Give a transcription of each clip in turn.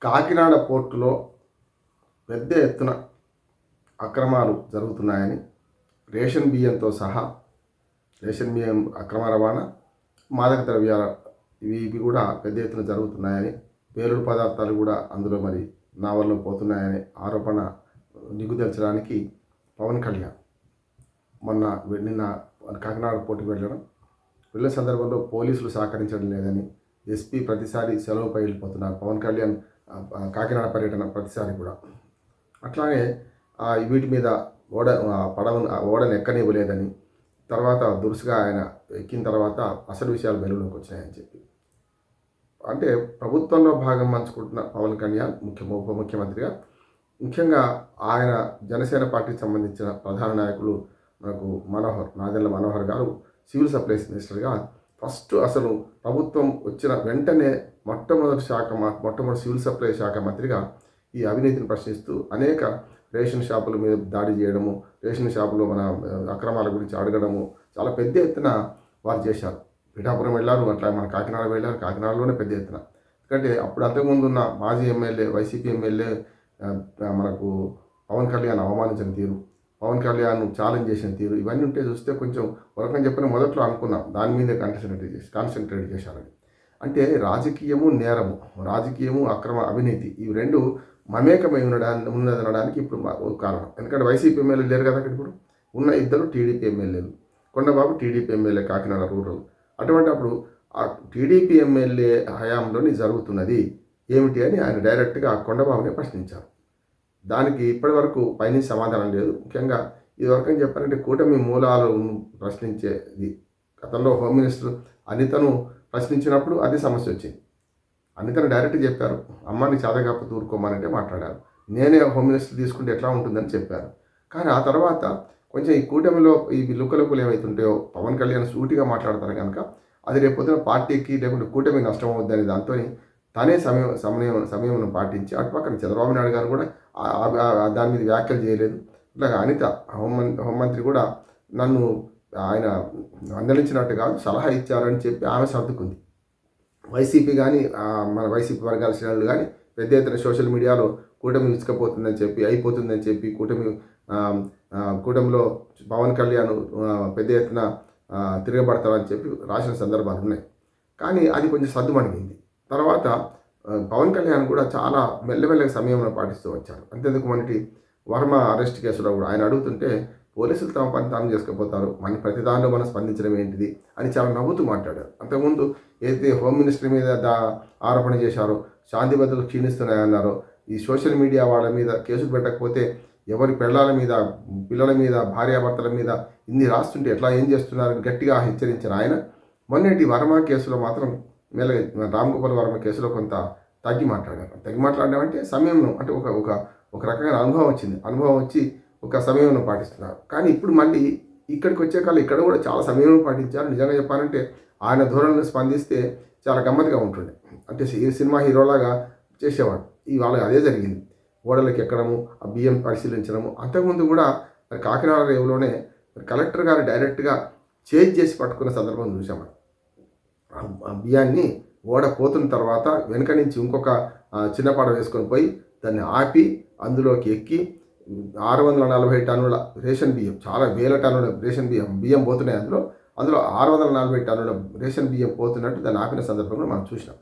కాకినాడ పోర్టులో పెద్ద ఎత్తున అక్రమాలు జరుగుతున్నాయని, రేషన్ బియ్యంతో సహా రేషన్ బియ్యం అక్రమ రవాణా, మాదక ద్రవ్యాల ఇవి కూడా పెద్ద ఎత్తున జరుగుతున్నాయని, పేలుడు పదార్థాలు కూడా అందులో మరి నావల్లో పోతున్నాయని ఆరోపణ నిగ్గుదల్చడానికి పవన్ కళ్యాణ్ నిన్న కాకినాడ పోర్టుకు వెళ్ళిన సందర్భంలో పోలీసులు సహకరించడం లేదని, ఎస్పీ ప్రతిసారి సెలవుపై వెళ్ళిపోతున్నారు. పవన్ కళ్యాణ్ కాకినాడ పర్యటన ప్రతిసారి కూడా అట్లాగే వీటి మీద ఓడను ఎక్కనివ్వలేదని, తర్వాత దురుసుగా ఆయన ఎక్కిన తర్వాత అసలు విషయాలు వెలుగులోకి వచ్చాయని చెప్పి, అంటే ప్రభుత్వంలో భాగం పంచుకుంటున్న పవన్ కళ్యాణ్ ఉప ముఖ్యమంత్రిగా, ముఖ్యంగా ఆయన జనసేన పార్టీకి సంబంధించిన ప్రధాన నాయకులు మనకు నాదెళ్ల మనోహర్ గారు సివిల్ సప్లైస్ మినిస్టర్గా ఫస్ట్ అసలు ప్రభుత్వం వచ్చిన వెంటనే మొట్టమొదటి సివిల్ సప్లై శాఖ మంత్రిగా ఈ అవినీతిని ప్రశ్నిస్తూ అనేక రేషన్ షాపుల మీద దాడి చేయడము, రేషన్ షాపులో మన అక్రమాల గురించి అడగడము చాలా పెద్ద ఎత్తున వారు చేశారు. పిఠాపురం వెళ్ళారు, అట్లా మన కాకినాడ వెళ్ళారు. కాకినాడలోనే పెద్ద ఎత్తున, ఎందుకంటే అప్పుడు అంతకుముందు ఉన్న మాజీ ఎమ్మెల్యే వైసీపీ ఎమ్మెల్యే మనకు పవన్ కళ్యాణ్ అవమానించిన తీరు, పవన్ కళ్యాణ్ ఛాలెంజ్ చేసిన తీరు, ఇవన్నీ ఉంటే చూస్తే కొంచెం వరకని చెప్పిన మొదట్లో అనుకున్నాం దాని మీదే కాన్సన్ట్రేట్ చేశారని. అంటే రాజకీయము నేరము, రాజకీయము అక్రమ అవినీతి, ఇవి రెండు మమేకమై ఉన్నదనడానికి ఇప్పుడు కారణం. ఎందుకంటే వైసీపీ ఎమ్మెల్యే లేరు కదా అక్కడ, ఇప్పుడు ఉన్న ఇద్దరు టీడీపీ ఎమ్మెల్యేలు. Kondababu TDP MLA Kakinada rural. అప్పుడు ఆ టీడీపీ ఎమ్మెల్యే హయాంలోని జరుగుతున్నది ఏమిటి అని ఆయన డైరెక్ట్గా కొండబాబుని ప్రశ్నించారు. దానికి ఇప్పటి వరకు పైన సమాధానం లేదు. ముఖ్యంగా ఇదివరకు అని చెప్పారంటే కూటమి మూలాలను ప్రశ్నించేది. గతంలో హోమ్ మినిస్టర్ అనితను ప్రశ్నించినప్పుడు అది సమస్య వచ్చింది. అనితను డైరెక్ట్గా చెప్పారు, అమ్మాని చాదగాపు తూరుకోమనంటే మాట్లాడారు. నేనే హోమ్ మినిస్టర్ తీసుకుంటే ఎట్లా ఉంటుందని చెప్పారు. కానీ ఆ తర్వాత కొంచెం ఈ కూటమిలో ఈ లుక్కలుకులు ఏవైతుంటాయో పవన్ కళ్యాణ్ సూటిగా మాట్లాడతారు కనుక అది రేపొద్దున పార్టీకి లేకుంటే కూటమి నష్టం అవుద్దని దాంతో తనే సమయం పాటించి అటుపక్కన చంద్రబాబు నాయుడు గారు కూడా దాని మీద వ్యాఖ్యలు చేయలేదు. ఇట్లాగా అనిత హోంమంత్రి కూడా నన్ను ఆయన అందరించినట్టు కాదు సలహా ఇచ్చారని చెప్పి ఆమె సర్దుకుంది. వైసీపీ కానీ మన వైసీపీ వర్గాల శ్రేణులు కానీ పెద్ద ఎత్తున సోషల్ మీడియాలో కూటమి ఇసుకపోతుందని చెప్పి అయిపోతుందని చెప్పి కూటమిలో పవన్ కళ్యాణ్ పెద్ద ఎత్తున తిరగబడతారని చెప్పి రాసిన సందర్భాలు ఉన్నాయి. కానీ అది కొంచెం సర్దుమణిగింది. తర్వాత పవన్ కళ్యాణ్ కూడా చాలా మెల్లమెల్లగా సమయంలో పాటిస్తూ వచ్చారు. అంతేందుకు మనకి వర్మ అరెస్ట్ కేసులో కూడా ఆయన అడుగుతుంటే పోలీసులు తమ పని తాను చేసుకుపోతారు, మన ప్రతిదానిలో మనం స్పందించడం ఏంటిది అని చాలా నవ్వుతూ మాట్లాడారు. అంతకుముందు ఏదైతే హోమ్ మినిస్టర్ మీద ఆరోపణ చేశారో, శాంతి భద్రతలు క్షీణిస్తున్నాయన్నారో, ఈ సోషల్ మీడియా వాళ్ళ మీద కేసులు పెట్టకపోతే ఎవరి పిల్లల మీద భార్యాభర్తల మీద ఇన్ని రాస్తుంటే ఎట్లా ఏం చేస్తున్నారని గట్టిగా హెచ్చరించిన ఆయన మొన్నటి వర్మ కేసులో మాత్రం రామ్ గోపాల్ వర్మ కేసులో కొంత తగ్గి మాట్లాడారంటే సమయంలో అంటే ఒక రకమైన అనుభవం వచ్చి ఒక సమయంలో పాటిస్తున్నారు. కానీ ఇప్పుడు మళ్ళీ ఇక్కడికి వచ్చే కాలం ఇక్కడ కూడా చాలా సమయంలో పాటించారు. నిజంగా చెప్పాలంటే ఆయన ధోరణిని స్పందిస్తే చాలా గమ్మత్తుగా ఉంటుండే. అంటే సినిమా హీరోలాగా చేసేవాడు. ఇవాళ అదే జరిగింది. ఓడలకు ఎక్కడము, ఆ బియ్యం పరిశీలించడము. అంతకుముందు కూడా మరి కాకినాడ రేవులోనే కలెక్టర్ గారు డైరెక్ట్గా చేసి పట్టుకున్న సందర్భం చూసాము. ఆ బియ్యాన్ని ఓడ పోతున్న తర్వాత వెనక నుంచి ఇంకొక చిన్నపాడ వేసుకొని పోయి దాన్ని ఆపి అందులోకి ఎక్కి 640 టన్నుల రేషన్ బియ్యం, చాలా వేల టన్నుల రేషన్ బియ్యం పోతున్నాయి. అందులో 640 టన్నుల రేషన్ బియ్యం పోతున్నట్టు దాన్ని ఆపిన సందర్భంలో మనం చూసినాం.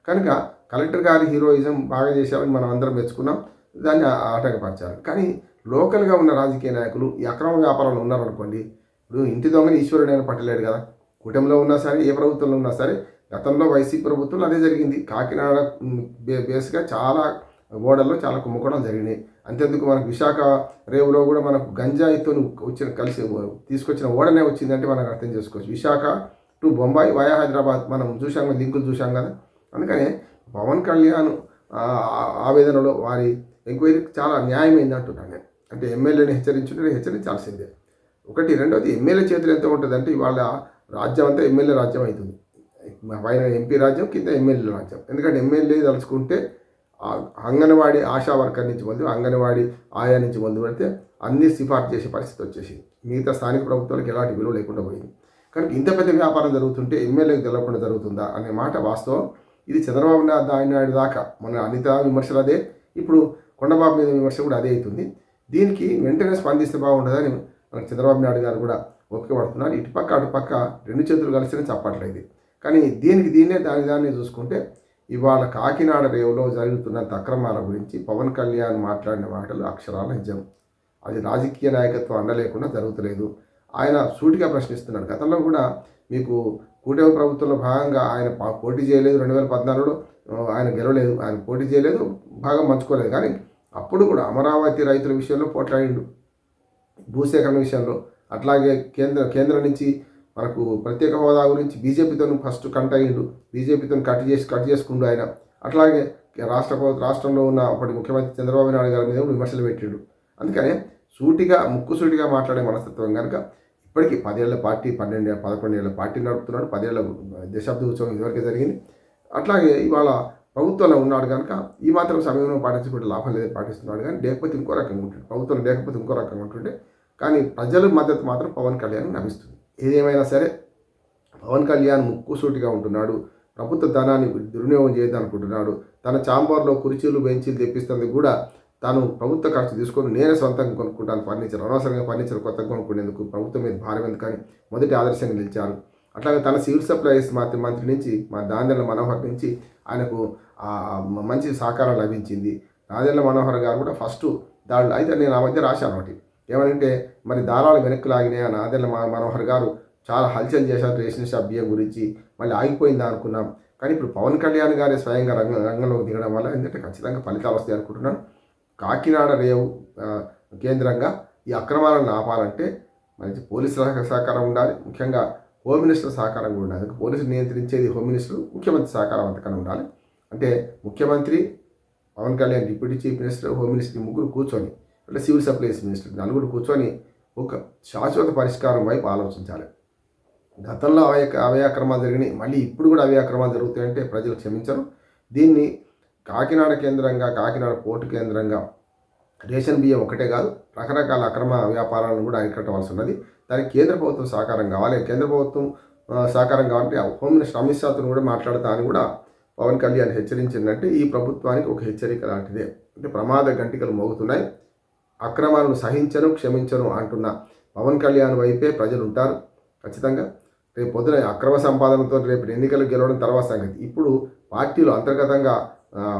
కనుక కలెక్టర్ గారి హీరోయిజం బాగా చేశామని మనం అందరం మెచ్చుకున్నాం, దాన్ని ఆటంకపరిచారు. కానీ లోకల్గా ఉన్న రాజకీయ నాయకులు ఈ అక్రమ వ్యాపారంలో ఉన్నారనుకోండి, ఇప్పుడు ఇంటి దొంగని ఈశ్వరుడైనా పట్టలేడు కదా. కూటమిలో ఉన్నా సరే, ఏ ప్రభుత్వంలో ఉన్నా సరే, గతంలో వైసీపీ ప్రభుత్వంలో అదే జరిగింది. కాకినాడ బేస్గా చాలా ఓడల్లో చాలా కుంభకోణం జరిగినాయి. అంతేందుకు మనకు విశాఖ రేవులో కూడా మనకు గంజాయితో తీసుకొచ్చిన ఓడనే వచ్చిందంటే మనకు అర్థం చేసుకోవచ్చు. విశాఖ టు బొంబాయి వయా హైదరాబాద్ మనం చూసాం, లింకులు చూసాం కదా. అందుకనే పవన్ కళ్యాణ్ ఆవేదనలో వారి ఎంక్వైరీ చాలా న్యాయమైంది అంటున్నాను నేను. అంటే ఎమ్మెల్యేని హెచ్చరించాల్సిందే ఒకటి. రెండవది, ఎమ్మెల్యే చేతులు ఎంత ఉంటుంది అంటే ఇవాళ రాజ్యం అంతా ఎమ్మెల్యే రాజ్యం అవుతుంది. పైన ఎంపీ రాజ్యం, కింద ఎమ్మెల్యే రాజ్యం. ఎందుకంటే ఎమ్మెల్యే తలుచుకుంటే అంగన్వాడీ ఆశా వర్కర్ నుంచి మొదలు అంగన్వాడీ ఆయా నుంచి మొదలు పెడితే అన్ని సిఫార్సు చేసే పరిస్థితి వచ్చేసింది. మిగతా స్థానిక ప్రభుత్వాలకు ఎలాంటి విలువ లేకుండా పోయింది. కనుక ఇంత పెద్ద వ్యాపారం జరుగుతుంటే ఎమ్మెల్యేకి తెలవకుండా జరుగుతుందా అనే మాట వాస్తవం. ఇది చంద్రబాబు నాయుడు దాకా మన అనిత విమర్శలు అదే, ఇప్పుడు కొండబాబు మీద విమర్శ కూడా అదే అవుతుంది. దీనికి వెంటనే స్పందిస్తే బాగుంటుందని మనకు చంద్రబాబు నాయుడు గారు కూడా ఓపిక పడుతున్నారు. ఇటుపక్క అటుపక్క రెండు చేతులు కలిసినే చెప్పట్లేదు. కానీ దీన్నే దాన్ని చూసుకుంటే ఇవాళ కాకినాడ రేవులో జరుగుతున్న అక్రమాల గురించి పవన్ కళ్యాణ్ మాట్లాడిన మాటలు అక్షరాల నిజం. అది రాజకీయ నాయకత్వం అండలేకుండా జరుగుతలేదు. ఆయన సూటిగా ప్రశ్నిస్తున్నాడు. గతంలో కూడా మీకు కూటమి ప్రభుత్వంలో భాగంగా ఆయన పోటీ చేయలేదు. 2014లో ఆయన గెలవలేదు, ఆయన పోటీ చేయలేదు, భాగం పంచుకోలేదు. కానీ అప్పుడు కూడా అమరావతి రైతుల విషయంలో పోట్లాడిండు, భూసేకరణ విషయంలో. అట్లాగే కేంద్రం నుంచి మనకు ప్రత్యేక హోదా గురించి బీజేపీతో ఫస్ట్ కంట అయ్యిండు, బీజేపీతో కట్ చేసుకుంటూ ఆయన. అట్లాగే రాష్ట్రంలో ఉన్న అప్పటి ముఖ్యమంత్రి చంద్రబాబు నాయుడు గారి మీద విమర్శలు పెట్టిండు. అందుకనే ముక్కుసూటిగా మాట్లాడే మనస్తత్వం కనుక ఇప్పటికీ 10 ఏళ్ల పార్టీ, 11 ఏళ్ల పార్టీ నడుపుతున్నాడు. 10 ఏళ్ల దశాబ్ద ఉత్సవం ఇదివరకే జరిగింది. అట్లాగే ఇవాళ ప్రభుత్వంలో ఉన్నాడు కనుక ఈ మాత్రం సమయంలో పాటించుకుంటే లాభం లేదని పాటిస్తున్నాడు. కానీ లేకపోతే ఇంకో రకంగా ఉంటుంది, ప్రభుత్వం లేకపోతే ఇంకో రకంగా ఉంటుండే. కానీ ప్రజల మద్దతు మాత్రం పవన్ కళ్యాణ్ లభిస్తుంది. ఏదేమైనా సరే పవన్ కళ్యాణ్ ముక్కుసూటిగా ఉంటున్నాడు. ప్రభుత్వ ధనాన్ని దుర్వినియోగం చేయదనుకుంటున్నాడు. తన ఛాంబర్లో కుర్చీలు బెంచీలు తెప్పిస్తుంది కూడా తాను ప్రభుత్వ ఖర్చు తీసుకొని నేనే సొంతంగా కొనుక్కుంటాను ఫర్నిచర్, అనవసరంగా ఫర్నిచర్ కొత్తగా కొనుక్కునేందుకు ప్రభుత్వం మీద భారం ఎందుకని మొదటి ఆదర్శంగా నిలిచారు. అట్లాగే తన సివిల్ సప్లైస్ మంత్రి నుంచి మా దాందెళ్ల మనోహర్ నుంచి ఆయనకు మంచి సహకారం లభించింది. దాందెళ్ల మనోహర్ గారు కూడా ఫస్ట్ దాడులు అయితే నేను ఆ మధ్య రాశాను ఒకటి ఏమనంటే, మరి దారాలు వెనక్కి లాగినాయి. నాదెళ్ల మనోహర్ గారు చాలా హల్చల్ చేశారు రేషన్ షాప్ బియ్యం గురించి, మళ్ళీ ఆగిపోయిందా అనుకున్నాం. కానీ ఇప్పుడు పవన్ కళ్యాణ్ గారే స్వయంగా రంగంలోకి దిగడం వల్ల ఎందుకంటే ఖచ్చితంగా ఫలితాలు వస్తాయి అనుకుంటున్నాను. కాకినాడ రేవు కేంద్రంగా ఈ అక్రమాలను ఆపాలంటే మంచి పోలీసుల సహకారం ఉండాలి, ముఖ్యంగా హోమ్ మినిస్టర్ సహకారం కూడా ఉండాలి. పోలీసులు నియంత్రించేది హోమ్ మినిస్టర్, ముఖ్యమంత్రి సహకారం అంతకన్నా ఉండాలి. అంటే ముఖ్యమంత్రి, Pawan Kalyan deputy chief minister, home minister ముగ్గురు కూర్చొని, అంటే సివిల్ సప్లైస్ మినిస్టర్ నలుగురు కూర్చొని ఒక శాశ్వత పరిష్కారం వైపు ఆలోచించాలి. గతంలో అవే అక్రమాలు జరిగినాయి, మళ్ళీ ఇప్పుడు కూడా అవే అక్రమాలు జరుగుతాయంటే ప్రజలు క్షమించరు. దీన్ని కాకినాడ కేంద్రంగా, కాకినాడ పోర్టు కేంద్రంగా రేషన్ బియ్యం ఒకటే కాదు రకరకాల అక్రమ వ్యాపారాలను కూడా అరికట్టవలసి ఉన్నది. దానికి కేంద్ర ప్రభుత్వం సహకారం కావాలి. కేంద్ర ప్రభుత్వం సహకారం కావాలంటే హోమ్ మినిస్టర్ అమిత్ షాతో కూడా మాట్లాడతా అని కూడా పవన్ కళ్యాణ్ హెచ్చరించిందంటే ఈ ప్రభుత్వానికి ఒక హెచ్చరిక లాంటిదే. అంటే ప్రమాద గంటికలు మోగుతున్నాయి. అక్రమాలను సహించను, క్షమించను అంటున్న పవన్ కళ్యాణ్ వైపే ప్రజలు ఉంటారు ఖచ్చితంగా. రేపు పొద్దున అక్రమ సంపాదనతో రేపు ఎన్నికలు గెలవడం తర్వాత సంగతి. ఇప్పుడు పార్టీలు అంతర్గతంగా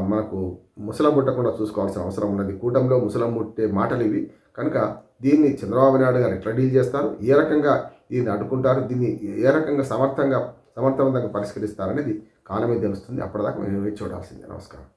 మనకు ముసలం ముట్టకుండా చూసుకోవాల్సిన అవసరం ఉన్నది. కూటమిలో ముసలం ముట్టే మాటలు ఇవి కనుక దీన్ని చంద్రబాబు నాయుడు గారు ఎట్లా డీల్ చేస్తారు, ఏ రకంగా దీన్ని అడ్డుకుంటారు, దీన్ని ఏ రకంగా సమర్థవంతంగా పరిష్కరిస్తారనేది కాలమే తెలుస్తుంది. అప్పటిదాకా మేము వేచి చూడాల్సిందే. నమస్కారం.